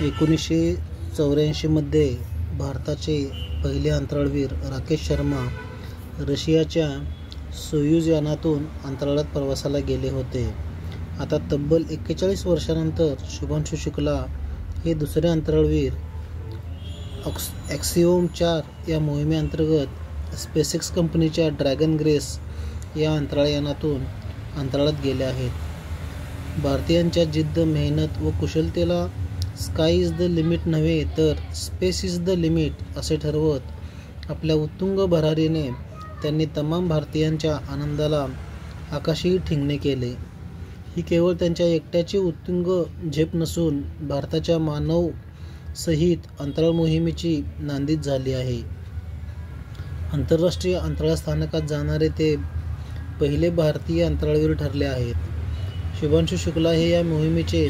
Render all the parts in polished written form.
1984 मध्ये भारताचे पहिले अंतराळवीर राकेश शर्मा रशियाच्या सोयुझ यानातून अंतराळात प्रवासाला गेले होते. आता तब्बल 41 वर्षांनंतर शुभांशु शुक्ला हे दुसरे अंतराळवीर ॲक्सिओम 4 या मोहिमेअंतर्गत स्पेसएक्स कंपनीच्या ड्रॅगन ग्रेस या अंतराळ यानातून अंतराळात गेले आहेत. भारतीयांच्या जिद्द, मेहनत व कुशलतेला स्काय इज द लिमिट नव्हे तर स्पेस इज द लिमिट असे ठरवत आपल्या उत्तुंग भरारीने त्यांनी तमाम भारतीयांच्या आनंदाला आकाशी ठिंगणे केले. ही केवळ त्यांच्या एकट्याची उत्तुंग झेप नसून भारताच्या मानवसहित अंतराळ मोहिमेची नांदीच झाली आहे. आंतरराष्ट्रीय अंतराळ स्थानकात जाणारे ते पहिले भारतीय अंतराळवीर ठरले आहेत. शुभांशु शुक्ला हे या मोहिमेचे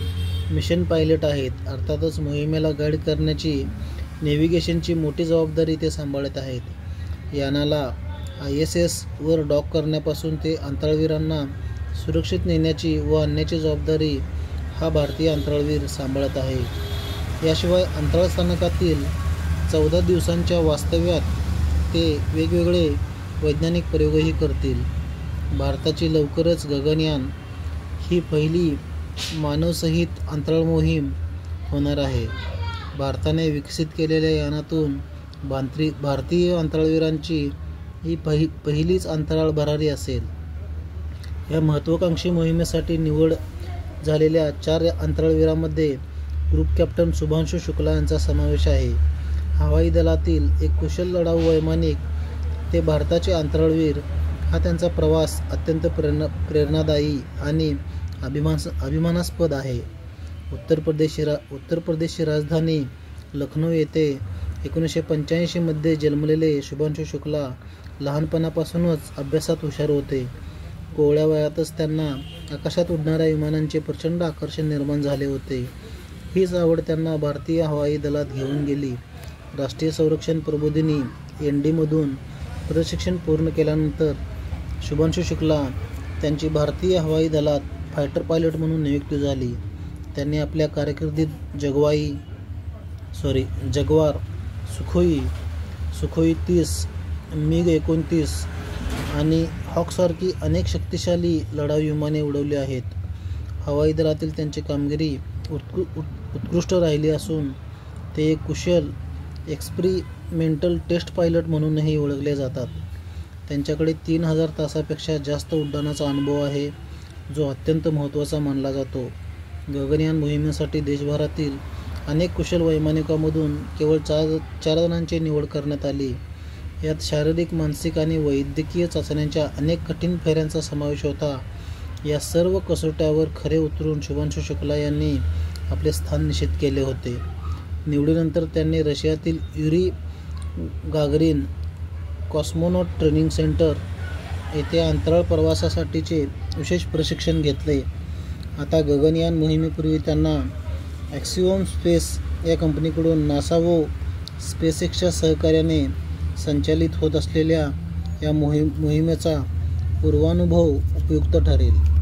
मिशन पायलट आहेत. अर्थातच मोहिमेला गाईड करण्याची, नेव्हिगेशनची मोठी जबाबदारी ते सांभाळत आहेत. यानाला ISS वर डॉक करण्यापासून ते अंतराळवीरांना सुरक्षित नेण्याची व आणण्याची जबाबदारी हा भारतीय अंतराळवीर सांभाळत आहे. याशिवाय अंतराळ स्थानकातील 14 दिवसांच्या वास्तव्यात ते वेगवेगळे वैज्ञानिक प्रयोगही करतील. भारताची लवकरच गगनयान ही पहिली मानवसहित अंतराळ मोहीम होणार आहे. भारताने विकसित केलेल्या यानातून भारतीय अंतराळवीरांची ही पहिलीच अंतराळ भरारी असेल. या महत्त्वाकांक्षी मोहिमेसाठी निवड झालेल्या 4 अंतराळवीरांमध्ये ग्रुप कॅप्टन शुभांशु शुक्ला यांचा समावेश आहे. हवाई दलातील एक कुशल लढाऊ वैमानिक ते भारताचे अंतराळवीर हा त्यांचा प्रवास अत्यंत प्रेरणादायी आणि अभिमानास्पद आहे. उत्तर प्रदेशची राजधानी लखनौ येथे 1985 मध्ये जन्मलेले शुभांशु शुक्ला लहानपणापासूनच अभ्यासात हुशार होते. कोवळ्या वयातच त्यांना आकाशात उडणाऱ्या विमानांचे प्रचंड आकर्षण निर्माण झाले होते. हीच आवड त्यांना भारतीय हवाई दलात घेऊन गेली. राष्ट्रीय संरक्षण प्रबोधिनी ND मधून प्रशिक्षण पूर्ण केल्यानंतर शुभांशु शुक्ला त्यांची भारतीय हवाई दलात फायटर पायलट म्हणून नियुक्ती झाली. त्यांनी आपल्या कारकिर्दीत जगवार, सुखोई 30, MiG-29 आणि हॉकसारखी अनेक शक्तिशाली लढाऊ विमाने उडवली आहेत. हवाई दलातील त्यांची कामगिरी उत्कृष्ट राहिली असून ते एक कुशल एक्सपेरिमेंटल टेस्ट पायलट म्हणूनही ओळखले जातात. त्यांच्याकडे 3000 तासापेक्षा जास्त उड्डाणाचा अनुभव आहे, जो अत्यंत महत्त्वाचा मानला जातो. गगनयान मोहिमेसाठी देशभरातील अनेक कुशल वैमानिकांमधून केवळ 4 जणांची निवड करण्यात आली. यात शारीरिक, मानसिक आणि वैद्यकीय चाचण्यांच्या अनेक कठीण फेऱ्यांचा समावेश होता. या सर्व कसोट्यावर खरे उतरून शुभांशु शुक्ला यांनी आपले स्थान निश्चित केले होते. निवडीनंतर त्यांनी रशियातील Yuri Gagarin cosmonaut training centre येथे अंतराळ प्रवासासाठीचे विशेष प्रशिक्षण घेतले. आता गगनयान मोहिमेपूर्वी त्यांना ॲक्सिओम स्पेस या कंपनीकडून नासा व स्पेसएक्सच्या सहकार्याने संचालित होत असलेल्या या मोहिमेचा पूर्वानुभव उपयुक्त ठरेल.